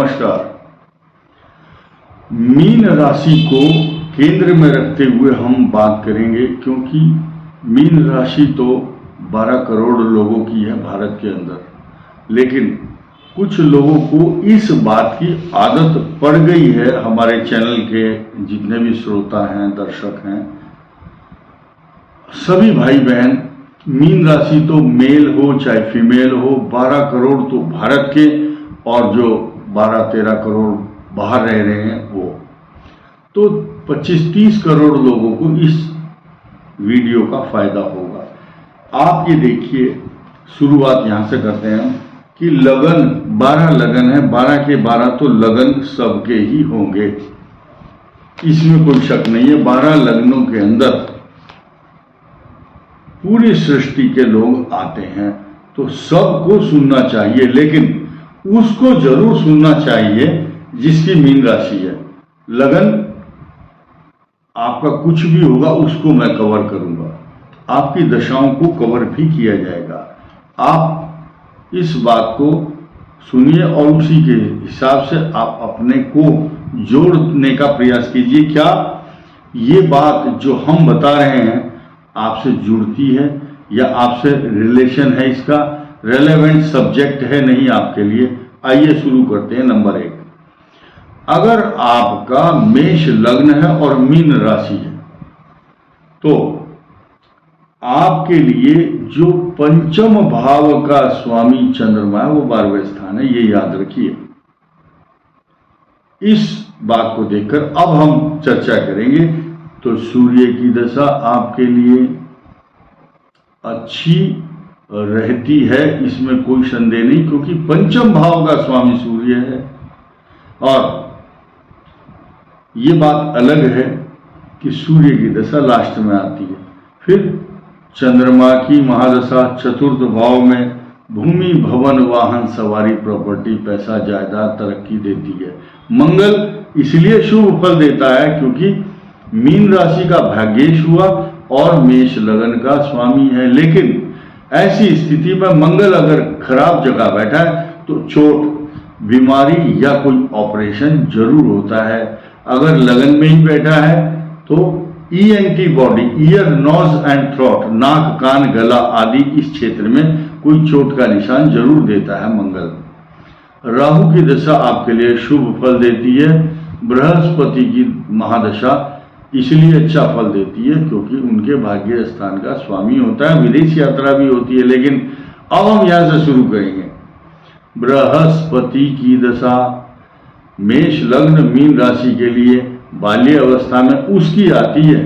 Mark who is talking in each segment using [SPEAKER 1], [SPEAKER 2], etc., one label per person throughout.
[SPEAKER 1] नमस्कार। मीन राशि को केंद्र में रखते हुए हम बात करेंगे, क्योंकि मीन राशि तो 12 करोड़ लोगों की है भारत के अंदर, लेकिन कुछ लोगों को इस बात की आदत पड़ गई है। हमारे चैनल के जितने भी श्रोता हैं, दर्शक हैं, सभी भाई बहन, मीन राशि तो मेल हो चाहे फीमेल हो, 12 करोड़ तो भारत के और जो 12-13 करोड़ बाहर रह रहे हैं वो, तो 25-30 करोड़ लोगों को इस वीडियो का फायदा होगा। आप ये देखिए, शुरुआत यहाँ से करते हैं कि लगन 12 लगन है, 12 के 12 तो लगन सबके ही होंगे, इसमें कोई शक नहीं है। 12 लग्नों के अंदर पूरी सृष्टि के लोग आते हैं, तो सबको सुनना चाहिए, लेकिन उसको जरूर सुनना चाहिए जिसकी मीन राशि है। लगन आपका कुछ भी होगा उसको मैं कवर करूंगा, आपकी दशाओं को कवर भी किया जाएगा। आप इस बात को सुनिए और उसी के हिसाब से आप अपने को जोड़ने का प्रयास कीजिए। क्या ये बात जो हम बता रहे हैं आपसे जुड़ती है या आपसे रिलेशन है, इसका रेलेवेंट सब्जेक्ट है नहीं आपके लिए? आइए शुरू करते हैं। नंबर 1, अगर आपका मेष लग्न है और मीन राशि है, तो आपके लिए जो पंचम भाव का स्वामी चंद्रमा है वो 12वें स्थान है, ये याद रखिए। इस बात को देखकर अब हम चर्चा करेंगे। तो सूर्य की दशा आपके लिए अच्छी रहती है, इसमें कोई संदेह नहीं, क्योंकि पंचम भाव का स्वामी सूर्य है। और ये बात अलग है कि सूर्य की दशा लास्ट में आती है। फिर चंद्रमा की महादशा चतुर्थ भाव में भूमि, भवन, वाहन, सवारी, प्रॉपर्टी, पैसा, जायदाद, तरक्की देती है। मंगल इसलिए शुभ फल देता है क्योंकि मीन राशि का भाग्येश हुआ और मेष लगन का स्वामी है, लेकिन ऐसी स्थिति में मंगल अगर खराब जगह बैठा है तो चोट, बीमारी या कोई ऑपरेशन जरूर होता है। अगर लगन में ही बैठा है तो ENT body, ear, nose and throat, नाक, कान, गला आदि इस क्षेत्र में कोई चोट का निशान जरूर देता है मंगल। राहु की दशा आपके लिए शुभ फल देती है। बृहस्पति की महादशा इसलिए अच्छा फल देती है क्योंकि उनके भाग्य स्थान का स्वामी होता है। विदेश यात्रा भी होती है, लेकिन अब हम यहां से शुरू करेंगे। बृहस्पति की दशा मेष लग्न मीन राशि के लिए बाल्य अवस्था में उसकी आती है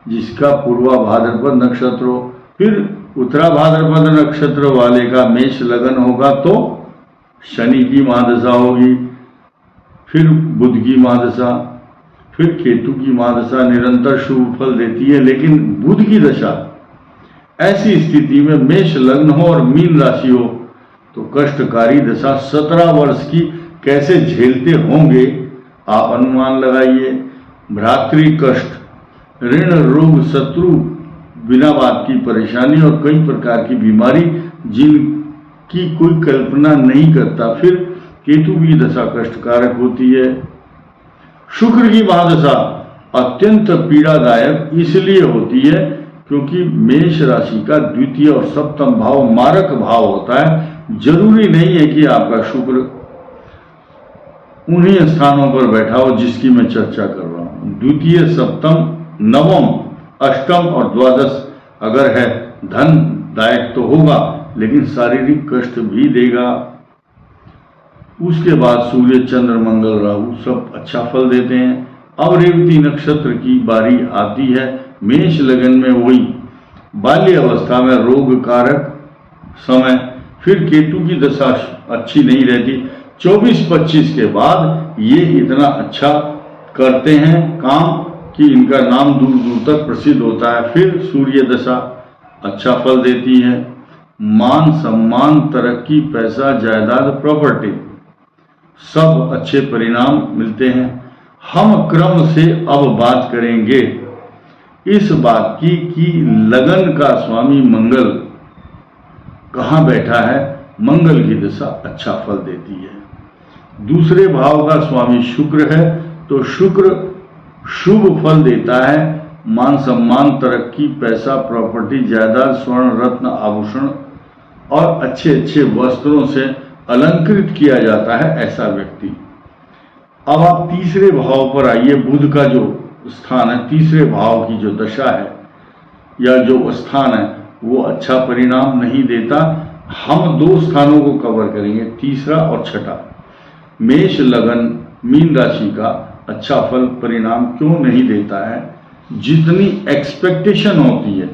[SPEAKER 1] जिसका पूर्वा भाद्रपद नक्षत्र हो, फिर उत्तरा भाद्रपद नक्षत्र वाले का मेष लगन होगा तो शनि की महादशा होगी, फिर बुध की महादशा, फिर केतु की महादशा निरंतर शुभ फल देती है। लेकिन बुध की दशा, ऐसी स्थिति में मेष लग्न हो और मीन राशि हो तो कष्टकारी दशा 17 वर्ष की कैसे झेलते होंगे आप अनुमान लगाइए। भ्रातृ कष्ट, ऋण, रोग, शत्रु, बिना बात की परेशानी और कई प्रकार की बीमारी जिनकी कोई कल्पना नहीं करता। फिर केतु की दशा कष्टकारक होती है। शुक्र की महादशा अत्यंत पीड़ादायक इसलिए होती है क्योंकि मेष राशि का द्वितीय और सप्तम भाव मारक भाव होता है। जरूरी नहीं है कि आपका शुक्र उन्हीं स्थानों पर बैठा हो जिसकी मैं चर्चा कर रहा हूं। द्वितीय, सप्तम, नवम, अष्टम और द्वादश अगर है, धन दायक तो होगा लेकिन शारीरिक कष्ट भी देगा। उसके बाद सूर्य, चंद्र, मंगल, राहु सब अच्छा फल देते हैं। अब रेवती नक्षत्र की बारी आती है। मेष लगन में वही बाल्य अवस्था में रोग कारक समय, फिर केतु की दशा अच्छी नहीं रहती। 24-25 के बाद ये इतना अच्छा करते हैं काम कि इनका नाम दूर दूर तक प्रसिद्ध होता है। फिर सूर्य दशा अच्छा फल देती है। मान सम्मान, तरक्की, पैसा, जायदाद, प्रॉपर्टी सब अच्छे परिणाम मिलते हैं। हम क्रम से अब बात करेंगे इस बात की कि लगन का स्वामी मंगल कहाँ बैठा है मंगल की दशा अच्छा फल देती है। दूसरे भाव का स्वामी शुक्र है तो शुक्र शुभ फल देता है। मान सम्मान, तरक्की, पैसा, प्रॉपर्टी, जायदाद, स्वर्ण, रत्न, आभूषण और अच्छे अच्छे वस्त्रों से अलंकृत किया जाता है ऐसा व्यक्ति। अब आप तीसरे भाव पर आइए। बुध का जो स्थान है, तीसरे भाव की जो दशा है या जो स्थान है वो अच्छा परिणाम नहीं देता। हम दो स्थानों को कवर करेंगे, तीसरा और छठा। मेष लगन मीन राशि का अच्छा फल परिणाम क्यों नहीं देता है? जितनी एक्सपेक्टेशन होती है,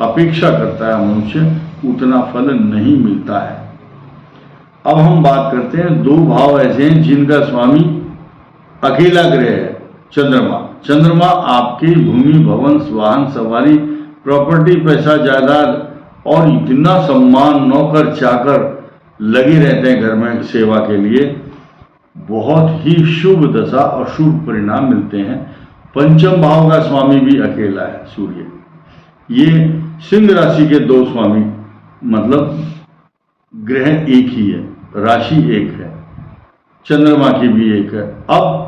[SPEAKER 1] अपेक्षा करता है मनुष्य, उतना फल नहीं मिलता है। अब हम बात करते हैं दो भाव ऐसे हैं जिनका स्वामी अकेला ग्रह है, चंद्रमा। चंद्रमा आपके भूमि, भवन, वाहन, सवारी, प्रॉपर्टी, पैसा, जायदाद और इतना सम्मान, नौकर चाकर लगे रहते हैं घर में सेवा के लिए। बहुत ही शुभ दशा और शुभ परिणाम मिलते हैं। पंचम भाव का स्वामी भी अकेला है, सूर्य। ये सिंह राशि के दो स्वामी, मतलब ग्रह एक ही है, राशि एक है, चंद्रमा की भी एक है। अब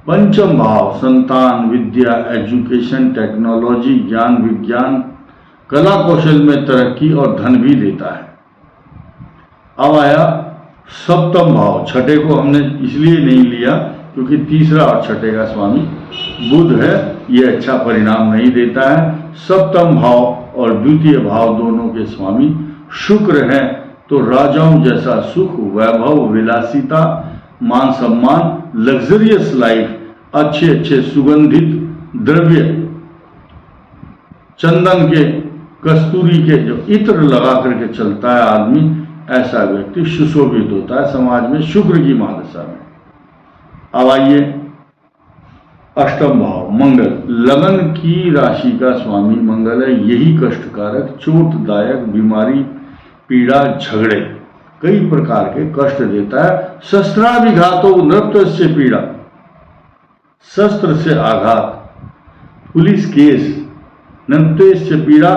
[SPEAKER 1] पंचम भाव संतान, विद्या, एजुकेशन, टेक्नोलॉजी, ज्ञान, विज्ञान, कला कौशल में तरक्की और धन भी देता है। अब आया सप्तम भाव। छठे को हमने इसलिए नहीं लिया क्योंकि तीसरा और छठे का स्वामी बुध है, ये अच्छा परिणाम नहीं देता है। सप्तम भाव और द्वितीय भाव दोनों के स्वामी शुक्र हैं तो राजाओं जैसा सुख, वैभव, विलासिता, मान सम्मान, लग्जरियस लाइफ, अच्छे अच्छे सुगंधित द्रव्य, चंदन के, कस्तूरी के जो इत्र लगा करके चलता है आदमी, ऐसा व्यक्ति सुशोभित होता है समाज में शुक्र की महादशा में। अब आइए अष्टम भाव मंगल। लगन की राशि का स्वामी मंगल है। यही कष्टकारक, चोटदायक, बीमारी, पीड़ा, झगड़े, कई प्रकार के कष्ट देता है। शस्त्राभिघातो नृत्यस्य पीड़ा, शस्त्र से आघात, पुलिस केस, नृत्यस्य पीड़ा,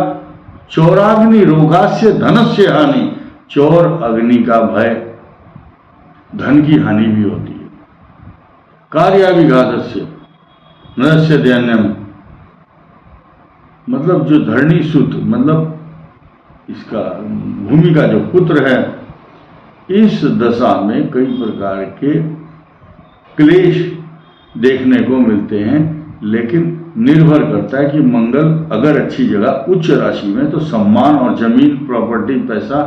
[SPEAKER 1] चौराग्नि रोगास्य धनस्य हानि, चौर अग्नि का भय, धन की हानि भी होती है। कार्याभिघातस्य नरस्य दैन्यम, मतलब जो धरणी सुत, मतलब इसका भूमि का जो पुत्र है, इस दशा में कई प्रकार के क्लेश देखने को मिलते हैं। लेकिन निर्भर करता है कि मंगल अगर अच्छी जगह उच्च राशि में तो सम्मान और जमीन, प्रॉपर्टी, पैसा,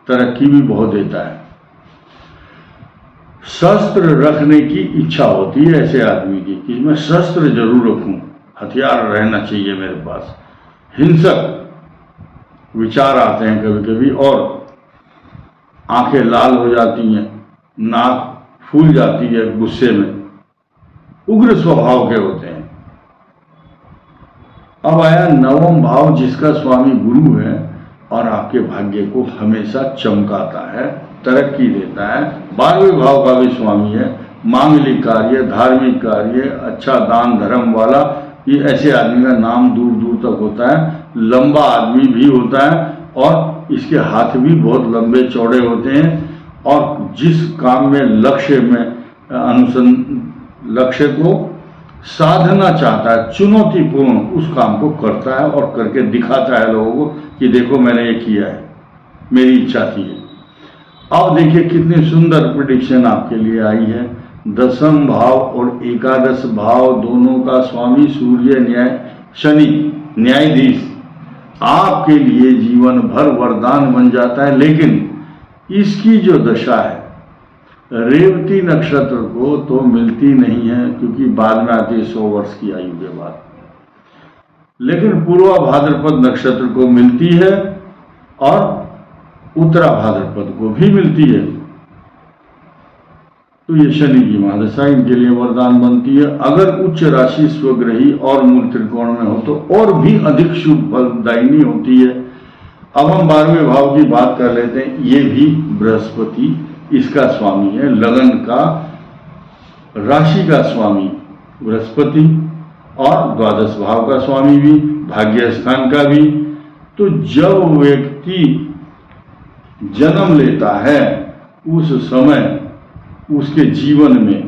[SPEAKER 1] तरक्की भी बहुत देता है। शस्त्र रखने की इच्छा होती है ऐसे आदमी की कि मैं शस्त्र जरूर रखूं, हथियार रहना चाहिए मेरे पास। हिंसक विचार आते हैं कभी कभी और आंखें लाल हो जाती हैं, नाक फूल जाती है गुस्से में, उग्र स्वभाव के होते हैं। अब आया नवम भाव जिसका स्वामी गुरु है और आपके भाग्य को हमेशा चमकाता है, तरक्की देता है। 12वें भाव का भी स्वामी है। मांगलिक कार्य, धार्मिक कार्य, अच्छा दान धर्म वाला, ये ऐसे आदमी का नाम दूर दूर तक होता है। लंबा आदमी भी होता है और इसके हाथ भी बहुत लंबे चौड़े होते हैं और जिस काम में लक्ष्य को साधना चाहता है, चुनौतीपूर्ण उस काम को करता है और करके दिखाता है लोगों को कि देखो मैंने ये किया है, मेरी इच्छा थी। अब देखिए कितनी सुंदर प्रेडिक्शन आपके लिए आई है। दसम भाव और एकादश भाव दोनों का स्वामी सूर्य शनि न्यायाधीश आपके लिए जीवन भर वरदान बन जाता है। लेकिन इसकी जो दशा है रेवती नक्षत्र को तो मिलती नहीं है क्योंकि बाद में आती है 100 वर्ष की आयु के बाद, लेकिन पूर्वा भाद्रपद नक्षत्र को मिलती है और उत्तरा भाद्रपद को भी मिलती है। तो ये शनि की महादशा इनके लिए वरदान बनती है। अगर उच्च राशि स्वग्रही और मूल त्रिकोण में हो तो और भी अधिक शुभ फलदायिनी होती है। अब हम 12वें भाव की बात कर लेते हैं। ये भी बृहस्पति इसका स्वामी है। लगन का राशि का स्वामी बृहस्पति और द्वादश भाव का स्वामी भी, भाग्य स्थान का भी। तो जब व्यक्ति जन्म लेता है उस समय उसके जीवन में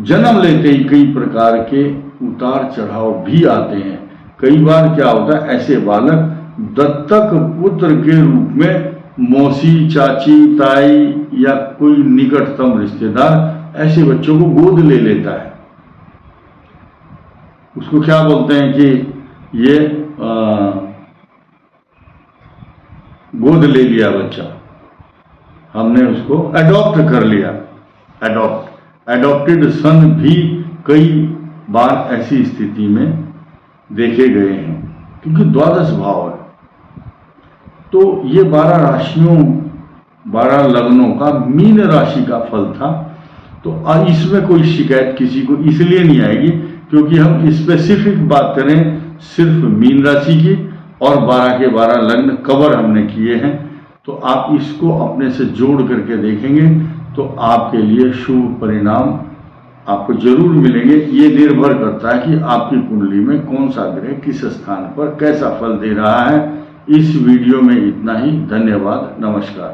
[SPEAKER 1] जन्म लेते ही कई प्रकार के उतार चढ़ाव भी आते हैं। कई बार क्या होता है, ऐसे बालक दत्तक पुत्र के रूप में मौसी, चाची, ताई या कोई निकटतम रिश्तेदार ऐसे बच्चों को गोद ले लेता है। उसको क्या बोलते हैं कि ये गोद ले लिया बच्चा, हमने उसको अडॉप्ट कर लिया। एडॉप्टेड सन भी कई बार ऐसी स्थिति में देखे गए हैं, क्योंकि द्वादश भाव है। तो ये 12 राशियों 12 लग्नों का मीन राशि का फल था। तो इसमें कोई शिकायत किसी को इसलिए नहीं आएगी क्योंकि हम स्पेसिफिक बात करें सिर्फ मीन राशि की, और 12 के 12 लग्न कवर हमने किए हैं। तो आप इसको अपने से जोड़ करके देखेंगे तो आपके लिए शुभ परिणाम आपको जरूर मिलेंगे। ये निर्भर करता है कि आपकी कुंडली में कौन सा ग्रह किस स्थान पर कैसा फल दे रहा है। इस वीडियो में इतना ही। धन्यवाद, नमस्कार।